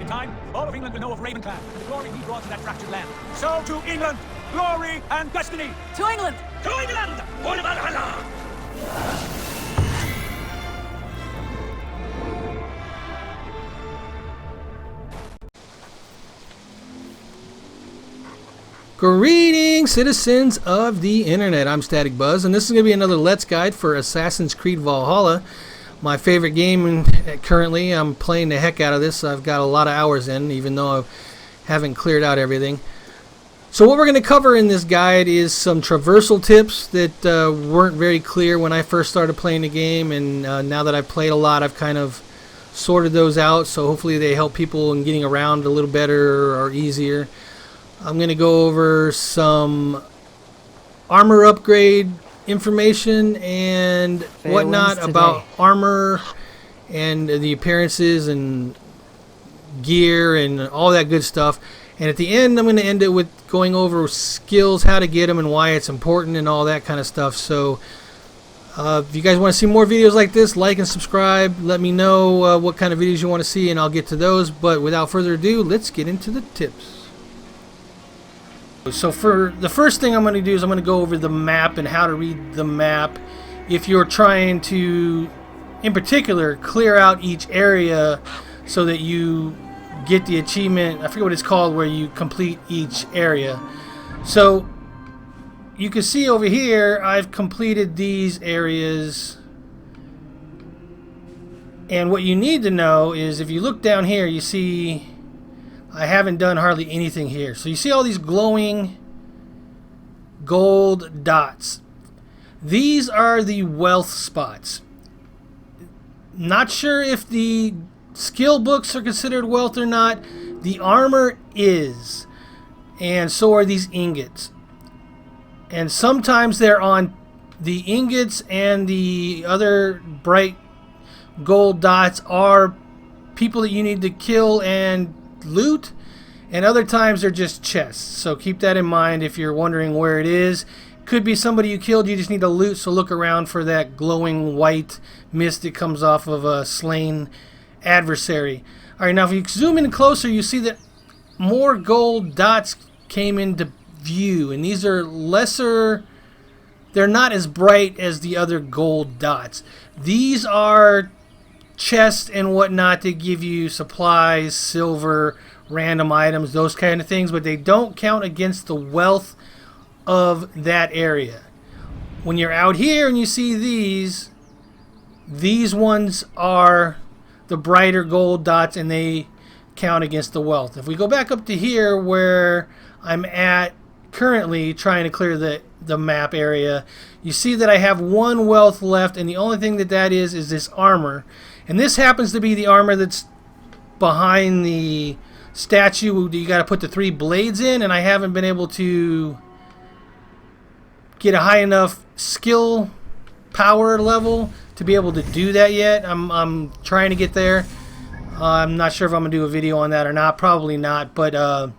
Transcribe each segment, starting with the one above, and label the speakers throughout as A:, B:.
A: appointed time, all of England will know of Ravenclan and the glory he brought to that fractured land. So to England, glory and destiny!
B: To England!
A: To England! For Valhalla!
C: Greetings, citizens of the internet. I'm Static Buzz, and this is going to be another Let's Guide for Assassin's Creed Valhalla, my favorite game. And currently, I'm playing the heck out of this. I've got a lot of hours in, even though I haven't cleared out everything. So what we're going to cover in this guide is some traversal tips that weren't very clear when I first started playing the game, and now that I've played a lot, I've kind of sorted those out, so hopefully they help people in getting around a little better or easier. I'm going to go over some armor upgrade information and whatnot about armor and the appearances and gear and all that good stuff. And at the end, I'm going to end it with going over skills, how to get them and why it's important and all that kind of stuff. So if you guys want to see more videos like this, like and subscribe. Let me know what kind of videos you want to see and I'll get to those. But without further ado, let's get into the tips. So for the first thing I'm going to do is I'm going to go over the map and how to read the map if you're trying to, in particular, clear out each area so that you get the achievement. I forget what it's called, where you complete each area. So you can see over here I've completed these areas, and what you need to know is if you look down here, you see I haven't done hardly anything here. So you see all these glowing gold dots. These are the wealth spots. Not sure if the skill books are considered wealth or not. The armor is. And so are these ingots. And sometimes they're on the ingots, and the other bright gold dots are people that you need to kill and loot, and other times they're just chests. So keep that in mind if you're wondering where it is. Could be somebody you killed, you just need to loot, so look around for that glowing white mist that comes off of a slain adversary. Alright, now if you zoom in closer, you see that more gold dots came into view, and these are lesser, they're not as bright as the other gold dots. These are chests and whatnot that give you supplies, silver, random items, those kind of things, but they don't count against the wealth of that area. When you're out here and you see these ones are the brighter gold dots, and they count against the wealth. If we go back up to here where I'm at currently trying to clear the map area, you see that I have one wealth left, and the only thing that is this armor. And this happens to be the armor that's behind the statue. You got to put the 3 blades in, and I haven't been able to get a high enough skill power level to be able to do that yet. I'm trying to get there. I'm not sure if I'm going to do a video on that or not. Probably not, but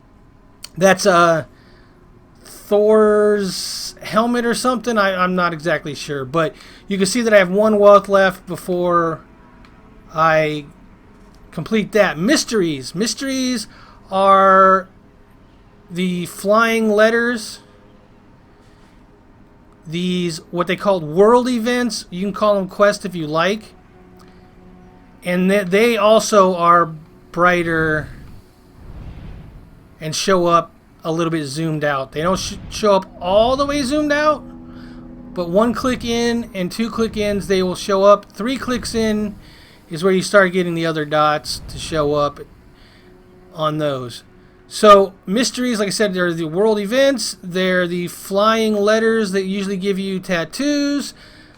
C: that's Thor's helmet or something. I'm not exactly sure, but you can see that I have one wealth left before I complete that. Mysteries. Mysteries are the flying letters. These, what they call world events. You can call them quests if you like. And they also are brighter and show up a little bit zoomed out. They don't show up all the way zoomed out, but 1 click in and 2 click ins, they will show up. 3 clicks in is where you start getting the other dots to show up on those. So mysteries, like I said, they're the world events. They're the flying letters that usually give you tattoos.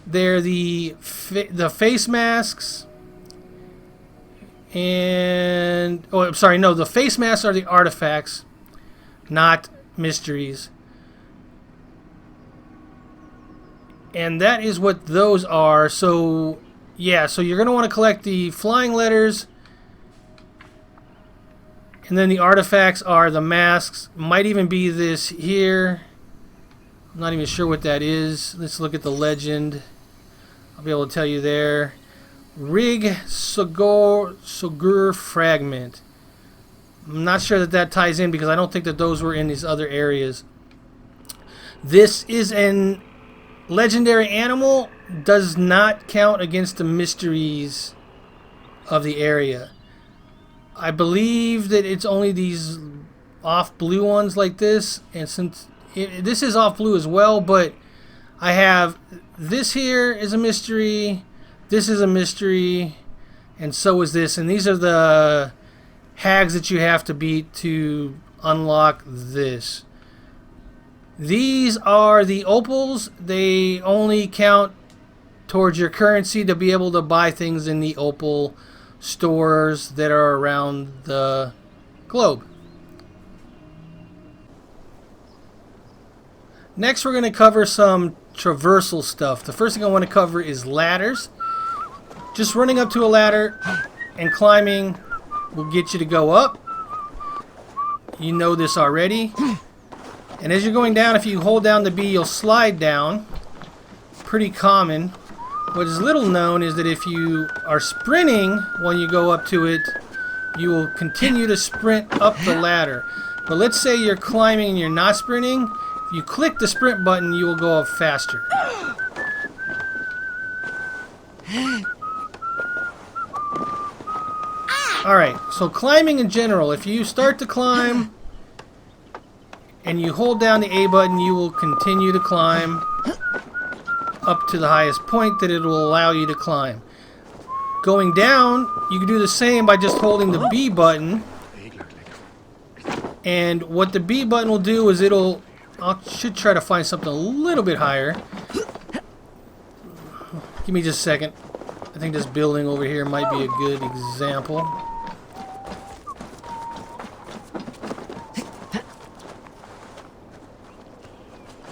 C: They're the face masks. And oh, I'm sorry, no, the face masks are the artifacts, not mysteries. And that is what those are. So yeah, so you're going to want to collect the flying letters, and then the artifacts are the masks. Might even be this here. I'm not even sure what that is. Let's look at the legend. I'll be able to tell you there. Rig Sogur Fragment. I'm not sure that that ties in because I don't think that those were in these other areas. This is an legendary animal, does not count against the mysteries of the area. I believe that it's only these off blue ones like this, and since this is off blue as well, but I have this here is a mystery, this is a mystery, and so is this, and these are the hags that you have to beat to unlock this. These are the opals. They only count towards your currency to be able to buy things in the opal stores that are around the globe. Next, we're going to cover some traversal stuff. The first thing I want to cover is ladders. Just running up to a ladder and climbing will get you to go up. You know this already. And as you're going down, if you hold down the B, you'll slide down. Pretty common. What is little known is that if you are sprinting when you go up to it, you will continue to sprint up the ladder. But let's say you're climbing and you're not sprinting. If you click the sprint button, you will go up faster. Alright, so climbing in general, if you start to climb and you hold down the A button, you will continue to climb up to the highest point that it will allow you to climb. Going down, you can do the same by just holding the B button. And what the B button will do is I should try to find something a little bit higher. Give me just a second. I think this building over here might be a good example.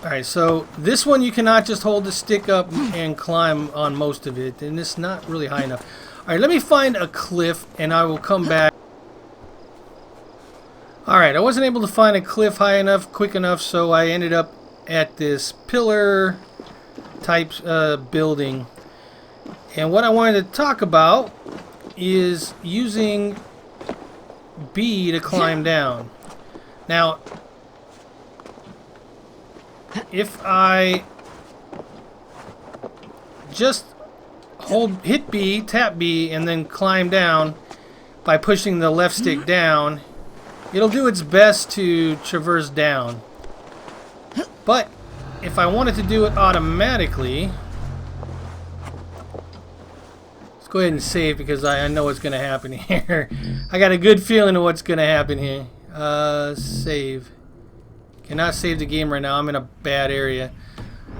C: Alright, so this one you cannot just hold the stick up and climb on most of it, and it's not really high enough. Alright, let me find a cliff and I will come back. Alright, I wasn't able to find a cliff high enough, quick enough, so I ended up at this pillar type building. And what I wanted to talk about is using B to climb down. Now, if I just hit B, tap B, and then climb down by pushing the left stick down, it'll do its best to traverse down. But if I wanted to do it automatically, let's go ahead and save because I know what's going to happen here. I got a good feeling of what's going to happen here. Save. Cannot save the game right now. I'm in a bad area.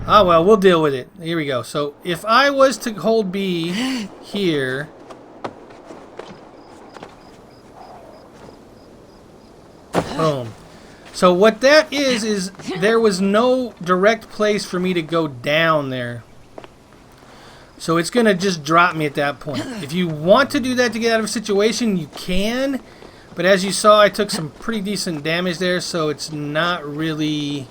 C: Ah, well, we'll deal with it. Here we go. So if I was to hold B here, boom. So what that is there was no direct place for me to go down there. So it's going to just drop me at that point. If you want to do that to get out of a situation, you can. But as you saw, I took some pretty decent damage there, so it's not really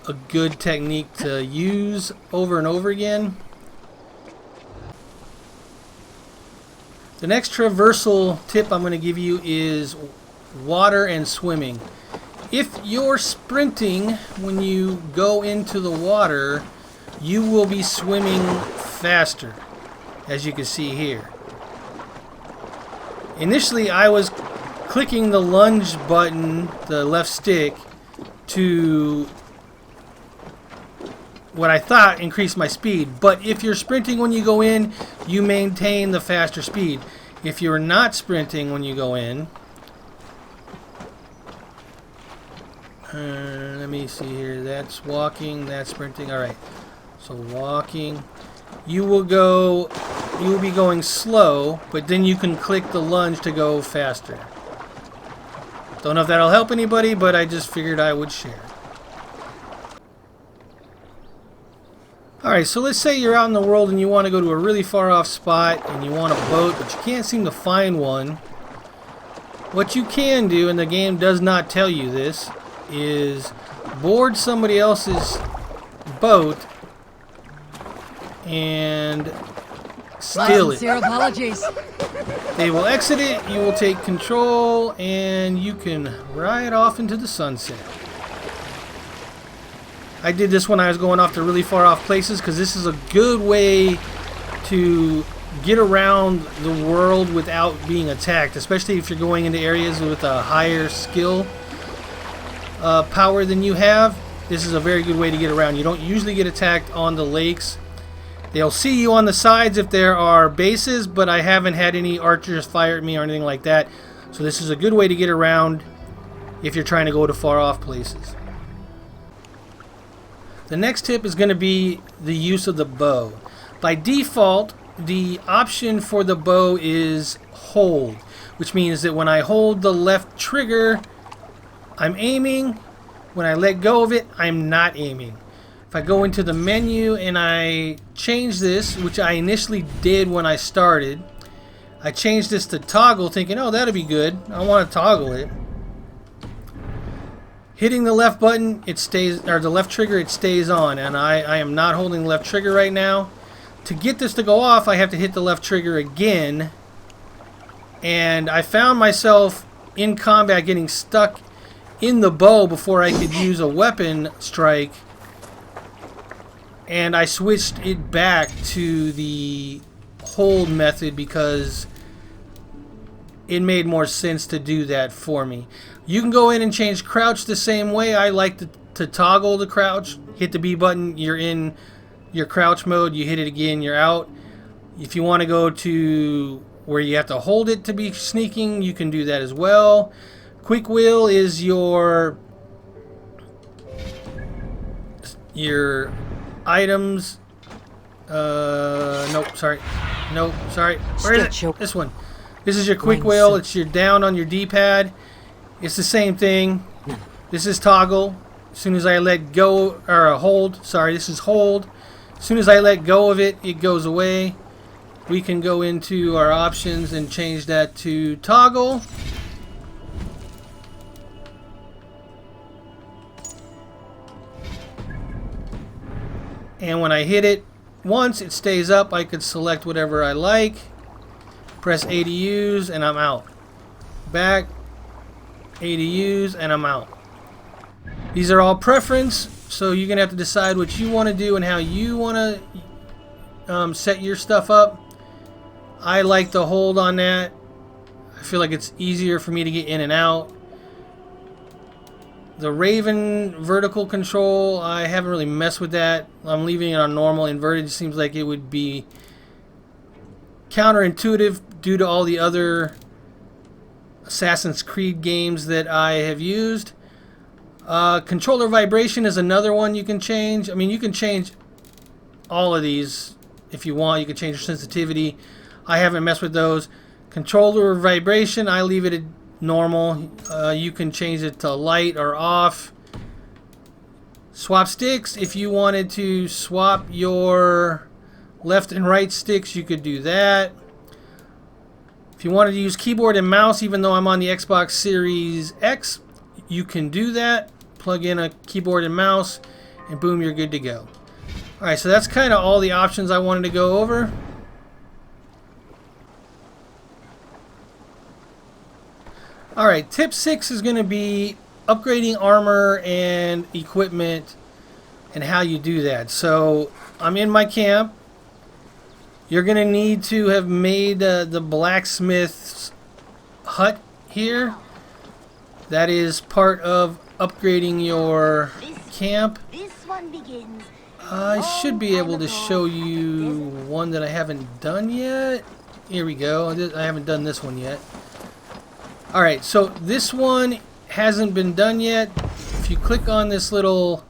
C: a good technique to use over and over again. The next traversal tip I'm going to give you is water and swimming. If you're sprinting when you go into the water, you will be swimming faster, as you can see here. Initially, I was clicking the lunge button, the left stick, to what I thought increased my speed. But if you're sprinting when you go in, you maintain the faster speed. If you're not sprinting when you go in, let me see here. That's walking, that's sprinting. All right. So walking, you will be going slow, but then you can click the lunge to go faster. Don't know if that'll help anybody, but I just figured I would share. Alright, so let's say you're out in the world and you want to go to a really far off spot and you want a boat, but you can't seem to find one. What you can do, and the game does not tell you this, is board somebody else's boat and steal it.
B: Sincere apologies.
C: They will exit it, you will take control, and you can ride off into the sunset. I did this when I was going off to really far off places because this is a good way to get around the world without being attacked, especially if you're going into areas with a higher skill power than you have. This is a very good way to get around. You don't usually get attacked on the lakes. They'll see you on the sides if there are bases, but I haven't had any archers fire at me or anything like that. So this is a good way to get around if you're trying to go to far off places. The next tip is going to be the use of the bow. By default, the option for the bow is hold, which means that when I hold the left trigger, I'm aiming. When I let go of it, I'm not aiming. If I go into the menu and I change this, which I initially did when I started, I changed this to toggle thinking, oh, that'll be good. I want to toggle it. Hitting the left button, it stays, or the left trigger, it stays on, and I am not holding the left trigger right now. To get this to go off, I have to hit the left trigger again, and I found myself in combat getting stuck in the bow before I could use a weapon strike. And I switched it back to the hold method because it made more sense to do that for me. You can go in and change crouch the same way. I like to toggle the crouch. Hit the B button, you're in your crouch mode. You hit it again, you're out. If you want to go to where you have to hold it to be sneaking, you can do that as well. Quick wheel is your items. Nope, sorry. Where is it? This one. This is your quick wheel. It's your down on your D-pad. It's the same thing. This is toggle. As soon as I let go, or hold, sorry, this is hold. As soon as I let go of it, it goes away. We can go into our options and change that to toggle. And when I hit it once, it stays up. I could select whatever I like. Press A to use, and I'm out. Back, A to use, and I'm out. These are all preference, so you're going to have to decide what you want to do and how you want to set your stuff up. I like the hold on that. I feel like it's easier for me to get in and out. The Raven vertical control, I haven't really messed with that. I'm leaving it on normal. Inverted seems like it would be counterintuitive due to all the other Assassin's Creed games that I have used. Controller vibration is another one you can change. I mean, you can change all of these if you want. You can change your sensitivity. I haven't messed with those. Controller vibration, I leave it at normal. You can change it to light or off. Swap sticks, if you wanted to swap your left and right sticks, you could do that. If you wanted to use keyboard and mouse, even though I'm on the Xbox Series X, you can do that. Plug in a keyboard and mouse, and boom, you're good to go. Alright, so that's kind of all the options I wanted to go over. Alright, tip 6 is going to be upgrading armor and equipment and how you do that. So, I'm in my camp. You're going to need to have made the blacksmith's hut here. That is part of upgrading your camp. I should be able to show you one that I haven't done yet. Here we go. I haven't done this one yet. Alright, so this one hasn't been done yet. If you click on this little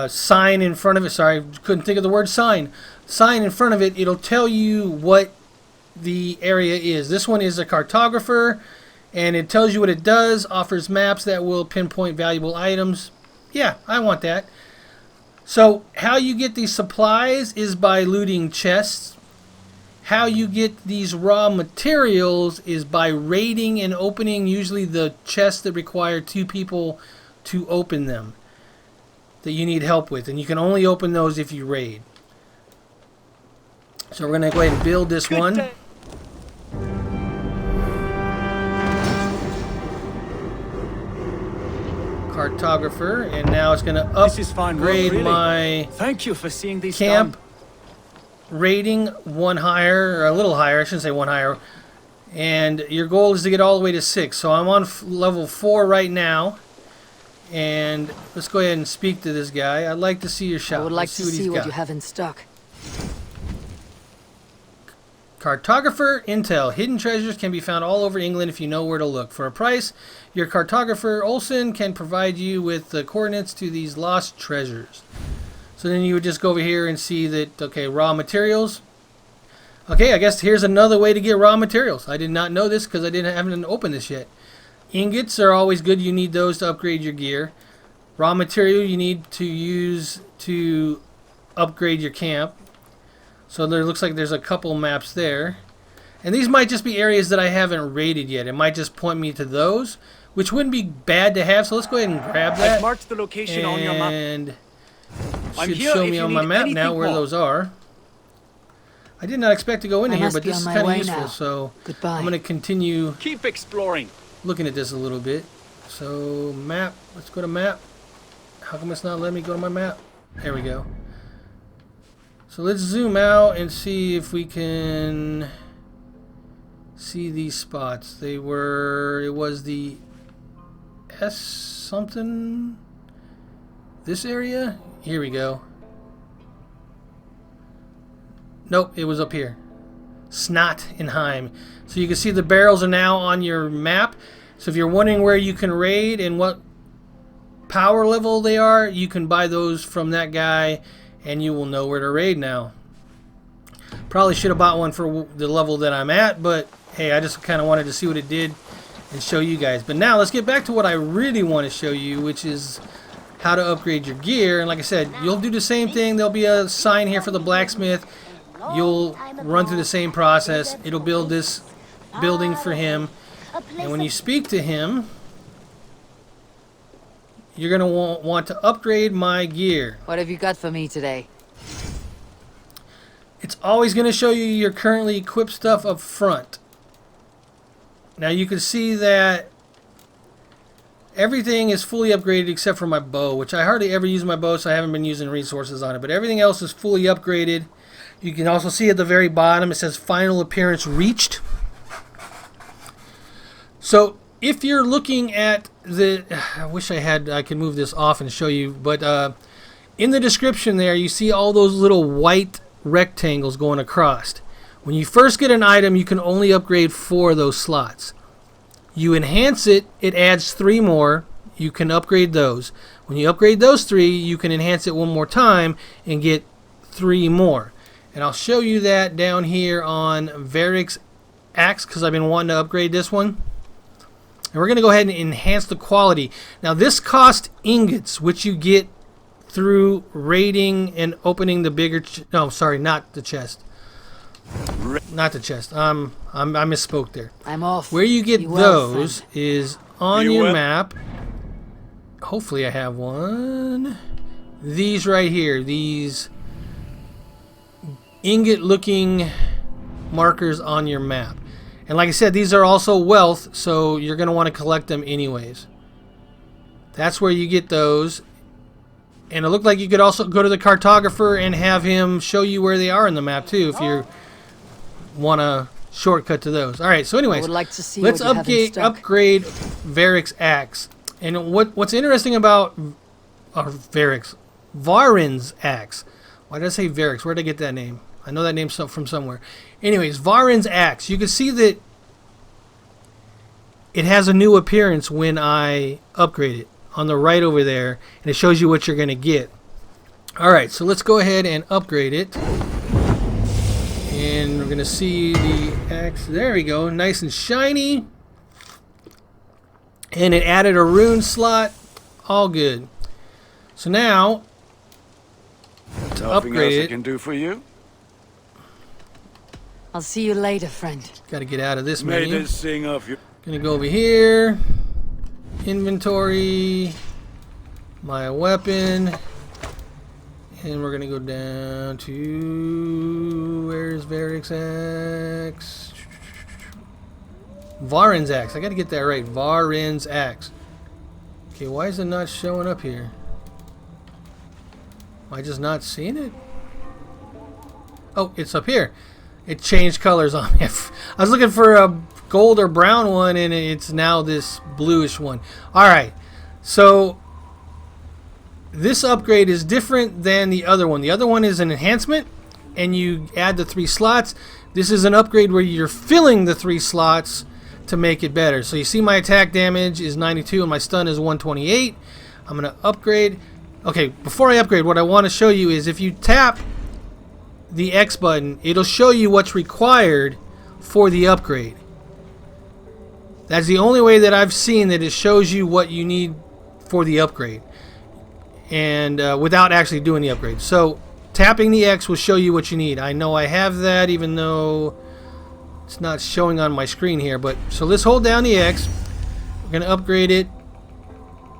C: sign in front of it, sorry, couldn't think of the word sign in front of it, it'll tell you what the area is. This one is a cartographer, and it tells you what it does, offers maps that will pinpoint valuable items. Yeah, I want that. So how you get these supplies is by looting chests. How you get these raw materials is by raiding and opening usually the chests that require 2 people to open them, that you need help with, and you can only open those if you raid. So we're going to go ahead and build this
A: Good
C: one.
A: day.
C: Cartographer, and now it's going to
A: This is fine work,
C: upgrade
A: really.
C: my
A: Thank you for seeing these
C: camp
A: done.
C: rating one higher, or a little higher, I shouldn't say one higher. And your goal is to get all the way to 6. So I'm on level 4 right now. And let's go ahead and speak to this guy. I'd like to see your shop.
B: I would like
C: Let's
B: to
C: what
B: see
C: he's
B: what
C: got.
B: you have in stock.
C: Cartographer Intel. Hidden treasures can be found all over England if you know where to look. For a price, your cartographer Olsen can provide you with the coordinates to these lost treasures. So then you would just go over here and see that, okay, raw materials. Okay, I guess here's another way to get raw materials. I did not know this because I haven't opened this yet. Ingots are always good. You need those to upgrade your gear. Raw material you need to use to upgrade your camp. So there looks like there's a couple maps there. And these might just be areas that I haven't raided yet. It might just point me to those, which wouldn't be bad to have. So let's go ahead and grab that.
A: I've marked the location on your map.
C: And
A: I'm
C: should
A: here
C: show
A: if
C: me
A: you
C: on my
A: need
C: map
A: anything
C: now where
A: more.
C: those are. I did not expect to go in
B: I
C: here,
B: must
C: but
B: be
C: this is
B: on my
C: kind of
B: way
C: useful.
B: now.
C: So
B: Goodbye.
C: I'm going to continue
A: Keep exploring.
C: looking at this a little bit. So map, let's go to map. How come it's not letting me go to my map? There we go. So let's zoom out and see if we can see these spots. It was the S something, this area? Here we go. Nope, it was up here. Snottenheim. So you can see the barrels are now on your map. So if you're wondering where you can raid and what power level they are, you can buy those from that guy and you will know where to raid now. Probably should have bought one for the level that I'm at, but hey, I just kind of wanted to see what it did and show you guys. But now let's get back to what I really want to show you, which is how to upgrade your gear. And like I said, you'll do the same thing. There'll be a sign here for the blacksmith. You'll run through the same process. It'll build this building for him. And when you speak to him, you're going to want to upgrade my gear.
B: What have you got for me today?
C: It's always going to show you your currently equipped stuff up front. Now you can see that everything is fully upgraded except for my bow, which I hardly ever use my bow, so I haven't been using resources on it. But everything else is fully upgraded. You can also see at the very bottom it says final appearance reached. So if you're looking at the, I wish I could move this off and show you, but in the description there you see all those little white rectangles going across. When you first get an item, you can only upgrade 4 of those slots. You enhance it, it adds 3 more. You can upgrade those. When you upgrade those 3, you can enhance it one more time and get 3 more. And I'll show you that down here on Varric's axe because I've been wanting to upgrade this one. And we're going to go ahead and enhance the quality. Now this costs ingots, which you get through raiding and opening the bigger... no, sorry, not the chest. Not the chest. I misspoke there.
B: I'm off.
C: Where you get
B: Be well,
C: those
B: friend.
C: is on
A: You
C: your
A: will.
C: map. Hopefully I have one. These right here. These ingot-looking markers on your map. And like I said, these are also wealth, so you're going to want to collect them anyways. That's where you get those. And it looked like you could also go to the cartographer and have him show you where they are in the map too if you want to shortcut to those. Alright, so anyways,
B: I would like to see
C: let's
B: what you have in stock.
C: upgrade Varric's axe. And what's interesting about Varin's axe. Why did I say Varric's? Where did I get that name? I know that name from somewhere. Anyways, Varin's axe. You can see that it has a new appearance when I upgrade it on the right over there, and it shows you what you're going to get. Alright, so let's go ahead and upgrade it. And we're going to see the axe. There we go. Nice and shiny. And it added a rune slot. All good. So now, to
D: Nothing
C: upgrade
D: else I
C: it,
D: can do for you?
B: I'll see you later, friend.
C: got to get out of this
D: May
C: menu.
D: this sing of you.
C: Gonna go over here, inventory, my weapon, And we're going to go down to... Where's Varric's axe? Varen's axe. I got to get that right. Varen's axe. Okay, why is it not showing up here? Am I just not seeing it? Oh, it's up here. It changed colors on me. I was looking for a gold or brown one, and it's now this bluish one. Alright, so this upgrade is different than the other one. The other one is an enhancement, and you add the 3 slots. This is an upgrade where you're filling the 3 slots to make it better. So you see my attack damage is 92 and my stun is 128. I'm going to upgrade. Okay, before I upgrade, what I want to show you is if you tap the X button, it'll show you what's required for the upgrade. That's the only way that I've seen that it shows you what you need for the upgrade, and without actually doing the upgrade. So tapping the X will show you what you need. I know I have that, even though it's not showing on my screen here. But so let's hold down the X. We're going to upgrade it.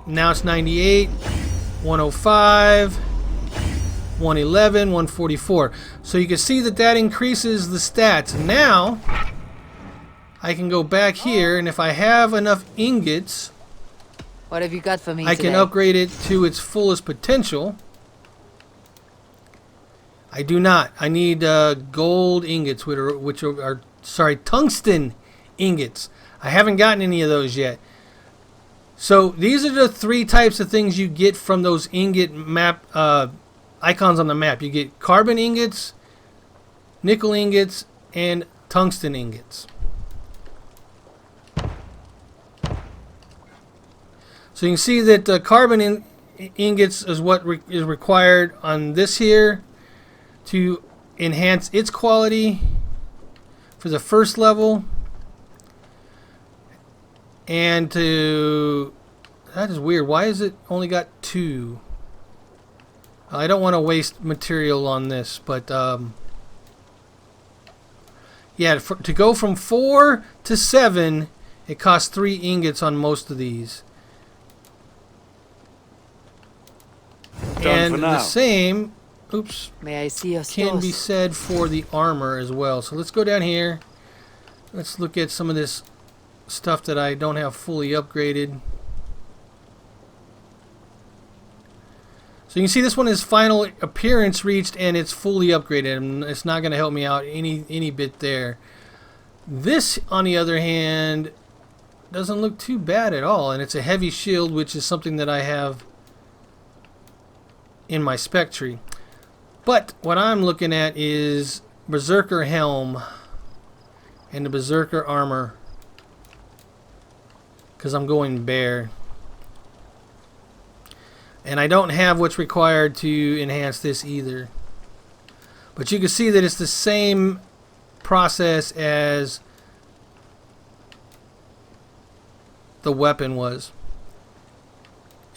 C: Now it's 98, 105, 111, 144. So you can see that that increases the stats. Now I can go back here, and if I have enough ingots,
B: What have you got for me
C: I
B: today?
C: can upgrade it to its fullest potential. I do not. I need gold ingots, which are sorry, tungsten ingots. I haven't gotten any of those yet. So these are the 3 types of things you get from those ingot map icons on the map. You get carbon ingots, nickel ingots, and tungsten ingots. So you can see that the carbon ingots is what is required on this here to enhance its quality for the first level. And to... That is weird. Why is it only got 2? I don't want to waste material on this, but yeah, to go from 4 to 7, it costs 3 ingots on most of these. And the same, oops,
B: May I see your
C: can be
B: stores?
C: said for the armor as well. So let's go down here. Let's look at some of this stuff that I don't have fully upgraded. So you can see this one is final appearance reached and it's fully upgraded, and it's not going to help me out any bit there. This, on the other hand, doesn't look too bad at all, and it's a heavy shield, which is something that I have in my spec tree. But what I'm looking at is Berserker Helm and the Berserker Armor, because I'm going bear. And I don't have what's required to enhance this either. But you can see that it's the same process as the weapon was.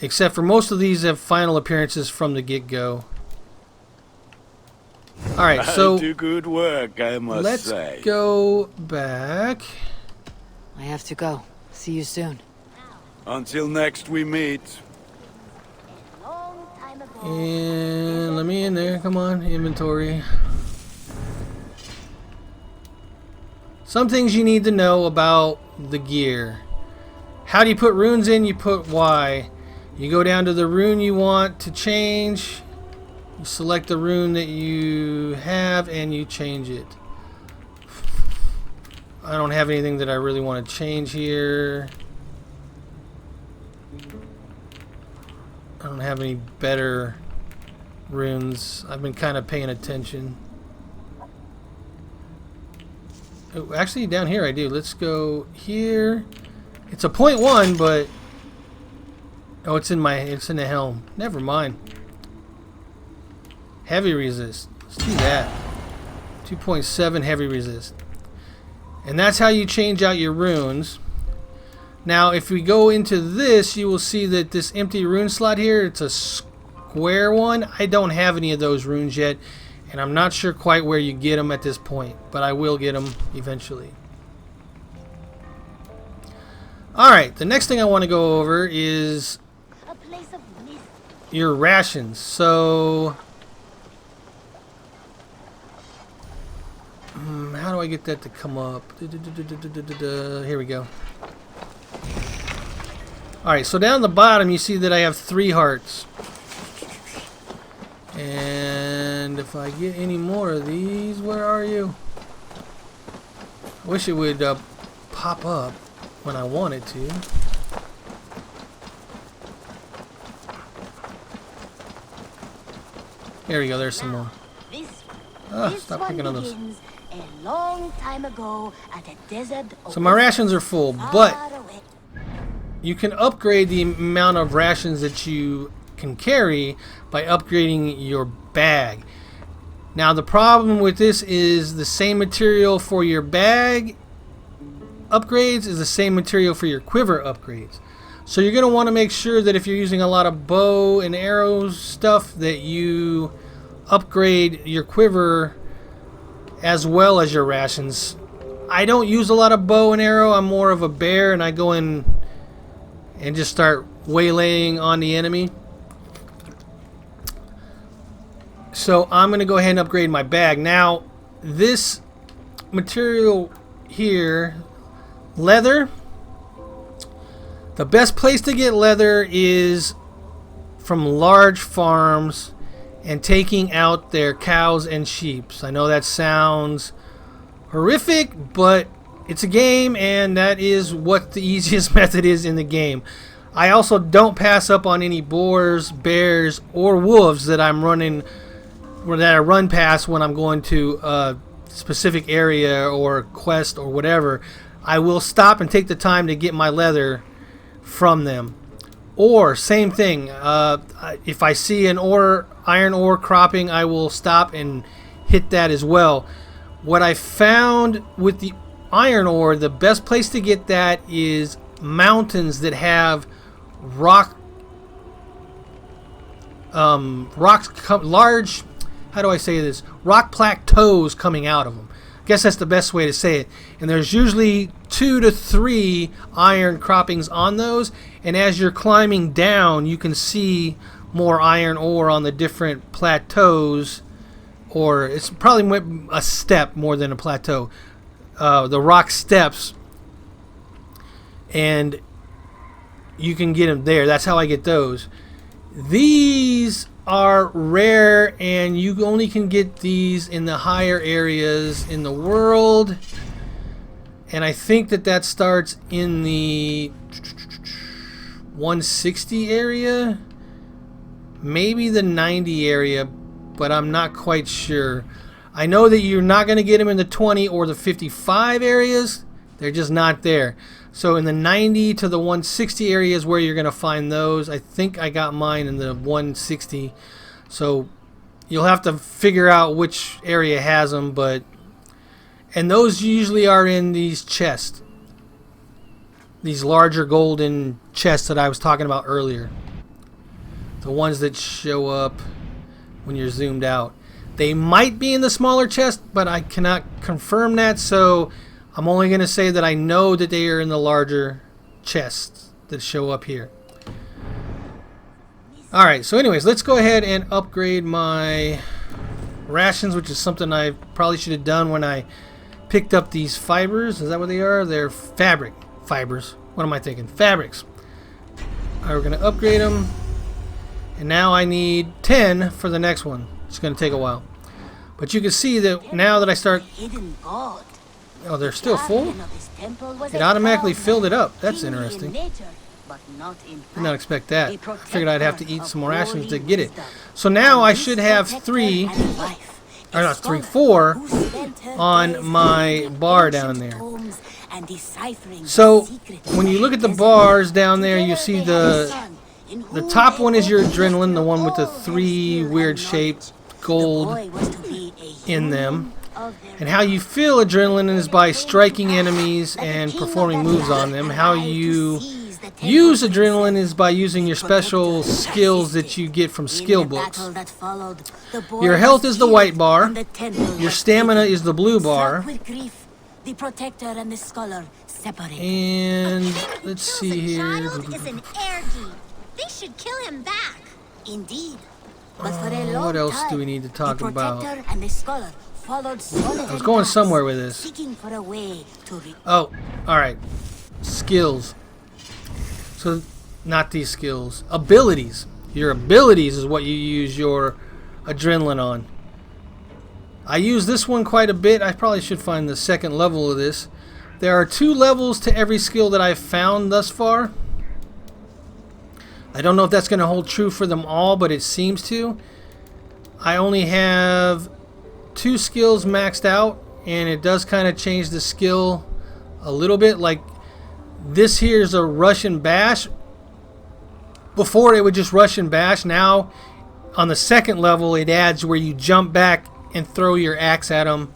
C: Except for most of these have final appearances from the get-go. Alright, so
D: do good work, I must
C: let's
D: say.
C: go back.
B: I have to go. See you soon.
D: Until next we meet.
C: And let me in there. Come on, inventory. Some things you need to know about the gear. How do you put runes in? You put Y. You go down to the rune you want to change. You select the rune that you have and you change it. I don't have anything that I really want to change here. I don't have any better runes. I've been kind of paying attention. Oh, actually, down here I do. Let's go here. It's a 0.1, but oh, it's in the helm. Never mind. Heavy resist. Let's do that. 2.7 heavy resist. And that's how you change out your runes. Now, if we go into this, you will see that this empty rune slot here, it's a square one. I don't have any of those runes yet, and I'm not sure quite where you get them at this point, but I will get them eventually. Alright, the next thing I want to go over is your rations. So, I get that to come up? Here we go. Alright, so down the bottom you see that I have 3 hearts. And if I get any more of these, where are you? I wish it would pop up when I want it to. There we go, there's some more. Stop picking on those.
E: A long time ago at a desert.
C: So my rations are full, but you can upgrade the amount of rations that you can carry by upgrading your bag. Now the problem with this is the same material for your bag upgrades is the same material for your quiver upgrades. So you're going to want to make sure that if you're using a lot of bow and arrows stuff that you upgrade your quiver as well as your rations. I don't use a lot of bow and arrow. I'm more of a bear, and I go in and just start waylaying on the enemy. So I'm going to go ahead and upgrade my bag. Now, this material here, leather, the best place to get leather is from large farms and taking out their cows and sheep. I know that sounds horrific, but it's a game, and that is what the easiest method is in the game. I also don't pass up on any boars, bears, or wolves that I'm running, or that I run past when I'm going to a specific area or quest or whatever. I will stop and take the time to get my leather from them. Or same thing, if I see an iron ore cropping, I will stop and hit that as well. What I found with the iron ore, the best place to get that is mountains that have large, how do I say this? Rock plateaus coming out of them. I guess that's the best way to say it. And there's usually 2 to 3 iron croppings on those. And as you're climbing down, you can see more iron ore on the different plateaus. Or it's probably a step more than a plateau. The rock steps. And you can get them there. That's how I get those. These are rare, and you only can get these in the higher areas in the world. And I think that starts in the 160 area, maybe the 90 area, but I'm not quite sure. I know that you're not going to get them in the 20 or the 55 areas. They're just not there. So in the 90 to the 160 areas where you're going to find those. I think I got mine in the 160. So you'll have to figure out which area has them. And those usually are in these chests. These larger golden chests that I was talking about earlier. The ones that show up when you're zoomed out. They might be in the smaller chest, but I cannot confirm that. So I'm only going to say that I know that they are in the larger chests that show up here. Alright, so anyways, let's go ahead and upgrade my rations, which is something I probably should have done when I picked up these fibers. Is that what they are? They're fabric fibers. What am I thinking? Fabrics. Alright, we're going to upgrade them. And now I need 10 for the next one. It's going to take a while. But you can see that now that I start... Oh, they're still full? It automatically filled it up. That's interesting. Did not expect that. I figured I'd have to eat some more rations to get it. So now I should have 4 on my bar down there. So when you look at the bars down there, you see the top one is your adrenaline, the one with the 3 weird shaped gold in them. And how you feel adrenaline is by striking enemies and performing moves on them. How you use adrenaline is by using your special skills that you get from skill books. Your health is the white bar. Your stamina is the blue bar. And let's see here.
E: They should kill him back. Indeed.
C: What else do we need to talk about?
E: followed solid
C: I was going
E: paths,
C: somewhere with this.
E: seeking for a way to
C: Oh, alright. Skills. So, not these skills. Abilities. Your abilities is what you use your adrenaline on. I use this one quite a bit. I probably should find the second level of this. There are 2 levels to every skill that I've found thus far. I don't know if that's going to hold true for them all, but it seems to. I only have 2 skills maxed out, and it does kind of change the skill a little bit. Like this here is a Russian bash. Before it would just rush and bash. Now on the second level it adds where you jump back and throw your axe at them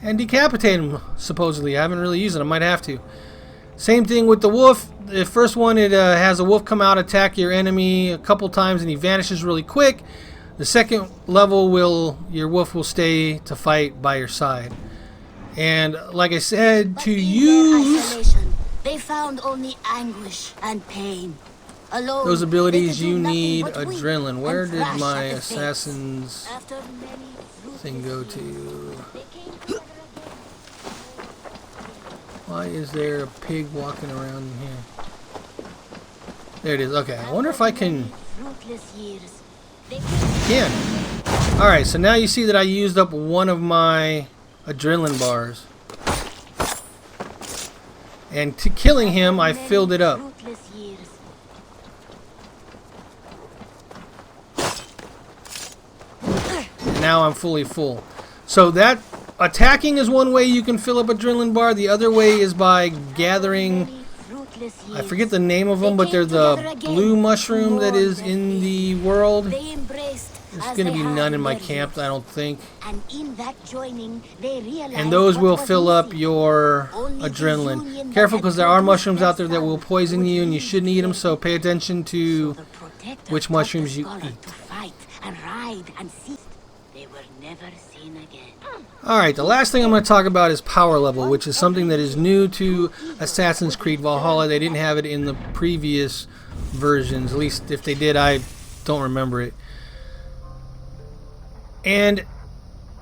C: and decapitate them, supposedly. I haven't really used it. I might have to. Same thing with the wolf. The first one, it has a wolf come out, attack your enemy a couple times, and he vanishes really quick. The second level, your wolf will stay to fight by your side. And like I said,
E: But
C: to
E: in their
C: use
E: isolation, they found only anguish and pain. Alone,
C: those
E: they
C: abilities,
E: could do
C: you
E: nothing
C: need
E: but weep
C: adrenaline. Where
E: and
C: did
E: thrash
C: my
E: at the fates.
C: assassin's
E: After many
C: thing go
E: fruitless
C: to?
E: years, they came together again.
C: Why is there a pig walking around in here? There it is. Okay, I wonder if I can...
E: Fruitless years, they
C: Can. Alright, so now you see that I used up one of my adrenaline bars. And to killing him, I filled it up.
E: fruitless years.
C: And now I'm fully full. So that attacking is one way you can fill up adrenaline bar. The other way is by gathering...
E: Many fruitless
C: I
E: years,
C: forget the name of them, but they're the blue mushroom that is in the world.
E: they embraced
C: There's
E: as
C: going to
E: they
C: be
E: had
C: none in my
E: their
C: camp, I don't think.
E: And in that joining, they realized
C: And those
E: what
C: will
E: was
C: fill up
E: missing.
C: your
E: Only the
C: adrenaline.
E: union
C: Careful,
E: that
C: because
E: had
C: there are
E: produced
C: mushrooms out there that
E: that
C: will poison you, and you shouldn't eat them. So pay attention to
E: The protector
C: which
E: taught
C: mushrooms
E: the
C: you
E: scholar
C: eat.
E: to fight and ride and feast. They were never seen again.
C: Alright, the last thing I'm going to talk about is power level, which is something that is new to Assassin's Creed Valhalla. They didn't have it in the previous versions. At least if they did, I don't remember it. And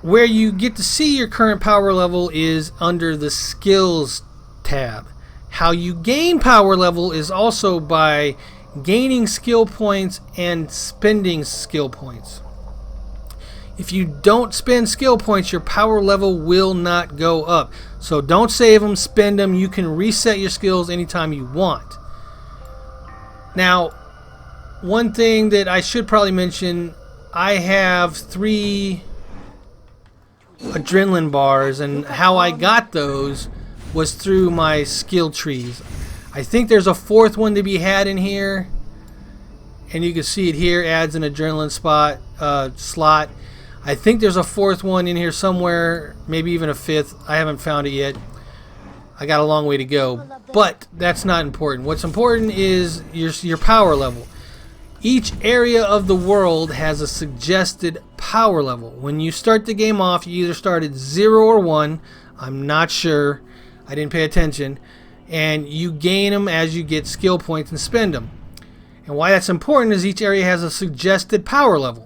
C: where you get to see your current power level is under the skills tab. How you gain power level is also by gaining skill points and spending skill points. If you don't spend skill points, your power level will not go up. So don't save them, spend them. You can reset your skills anytime you want. Now, one thing that I should probably mention, I have 3 adrenaline bars, and how I got those was through my skill trees. I think there's a 4th one to be had in here, and you can see it here, adds an adrenaline slot. I think there's a 4th one in here somewhere, maybe even a 5th. I haven't found it yet. I got a long way to go, but that's not important. What's important is your power level. Each area of the world has a suggested power level. When you start the game off, you either start at 0 or 1. I'm not sure. I didn't pay attention. And you gain them as you get skill points and spend them. And why that's important is each area has a suggested power level.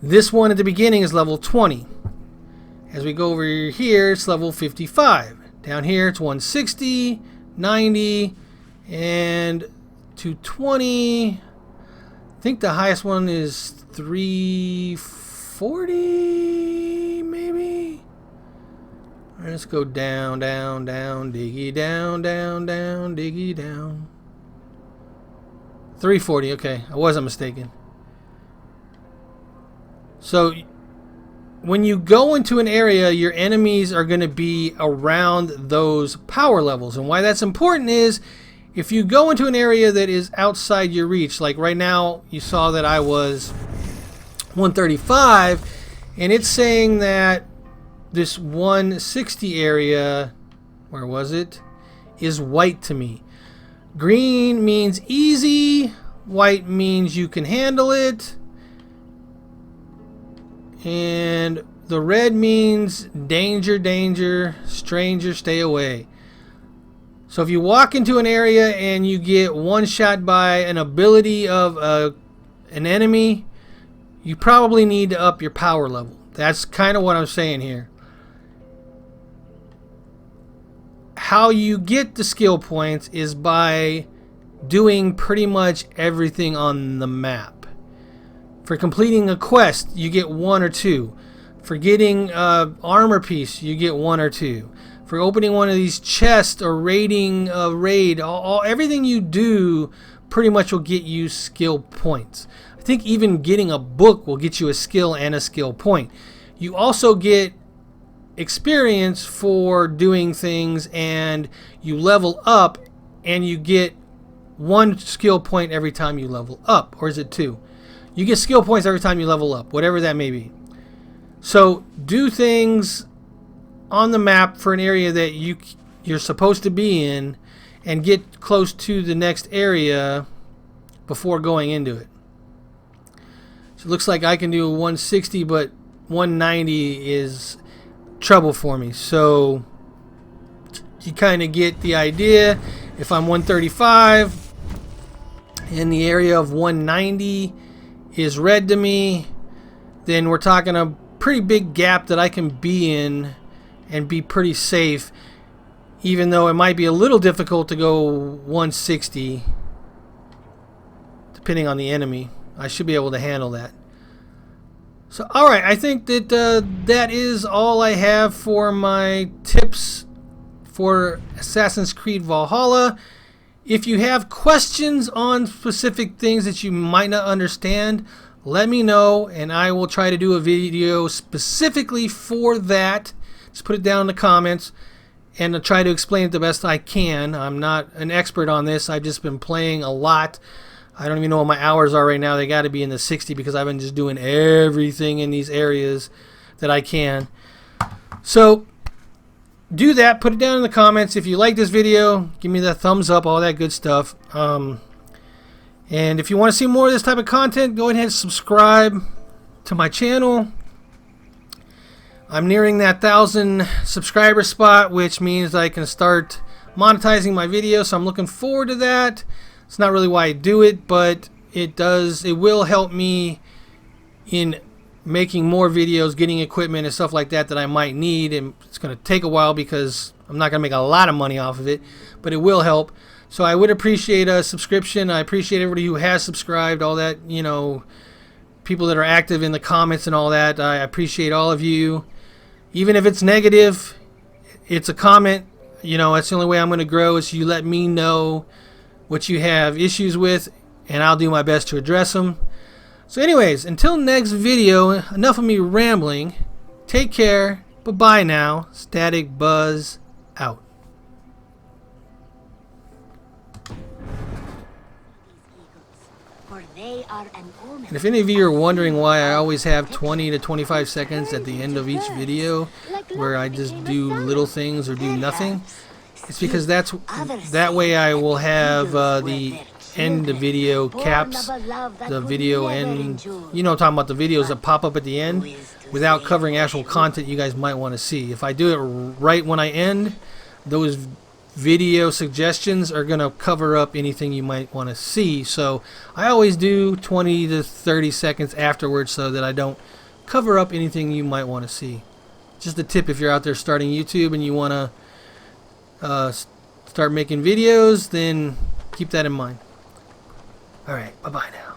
C: This one at the beginning is level 20. As we go over here, it's level 55. Down here, it's 160, 90, and 220. I think the highest one is 340, maybe? All right, let's go down, down, down, diggy, down, down, down, diggy, down. 340, okay, I wasn't mistaken. So when you go into an area, your enemies are going to be around those power levels. And why that's important is if you go into an area that is outside your reach, like right now you saw that I was 135, and it's saying that this 160 area, where was it, is white to me. Green means easy, white means you can handle it, and the red means danger, danger, stranger, stay away. So if you walk into an area and you get one shot by an ability of an enemy, you probably need to up your power level. That's kind of what I'm saying here. How you get the skill points is by doing pretty much everything on the map. For completing a quest, you get 1 or 2. For getting armor piece, you get 1 or 2. For opening one of these chests or raiding a raid, everything you do pretty much will get you skill points. I think even getting a book will get you a skill and a skill point. You also get experience for doing things, and you level up and you get 1 skill point every time you level up. Or is it 2? You get skill points every time you level up, whatever that may be. So do things on the map for an area that you're supposed to be in, and get close to the next area before going into it. So it looks like I can do a 160, but 190 is trouble for me. So you kind of get the idea. If I'm 135 and the area of 190 is red to me, then we're talking a pretty big gap that I can be in and be pretty safe, even though it might be a little difficult to go 160 depending on the enemy. I should be able to handle that. So alright, I think that that is all I have for my tips for Assassin's Creed Valhalla. If you have questions on specific things that you might not understand, let me know and I will try to do a video specifically for that. Just put it down in the comments and I'll try to explain it the best I can. I'm not an expert on this. I've just been playing a lot. I don't even know what my hours are right now. They got to be in the 60 because I've been just doing everything in these areas that I can. So do that. Put it down in the comments. If you like this video, give me that thumbs up, all that good stuff. And if you want to see more of this type of content, go ahead and subscribe to my channel. I'm nearing that 1,000 subscriber spot, which means I can start monetizing my videos. So I'm looking forward to that. It's not really why I do it, but it will help me in making more videos, getting equipment and stuff like that that I might need. And it's going to take a while because I'm not going to make a lot of money off of it, but it will help. So I would appreciate a subscription. I appreciate everybody who has subscribed, all that, you know, people that are active in the comments and all that. I appreciate all of you. Even if it's negative, it's a comment. You know, that's the only way I'm going to grow is you let me know what you have issues with, and I'll do my best to address them. So anyways, until next video, enough of me rambling. Take care. Bye-bye now. Static Buzz out. And if any of you are wondering why I always have 20 to 25 seconds at the end of each video where I just do little things or do nothing, it's because that way I will have the end of video caps, the video end, you know, talking about the videos that pop up at the end without covering actual content you guys might want to see. If I do it right when I end, those video suggestions are going to cover up anything you might want to see. So I always do 20 to 30 seconds afterwards so that I don't cover up anything you might want to see. Just a tip if you're out there starting YouTube and you want to start making videos, then keep that in mind. Alright, bye-bye now.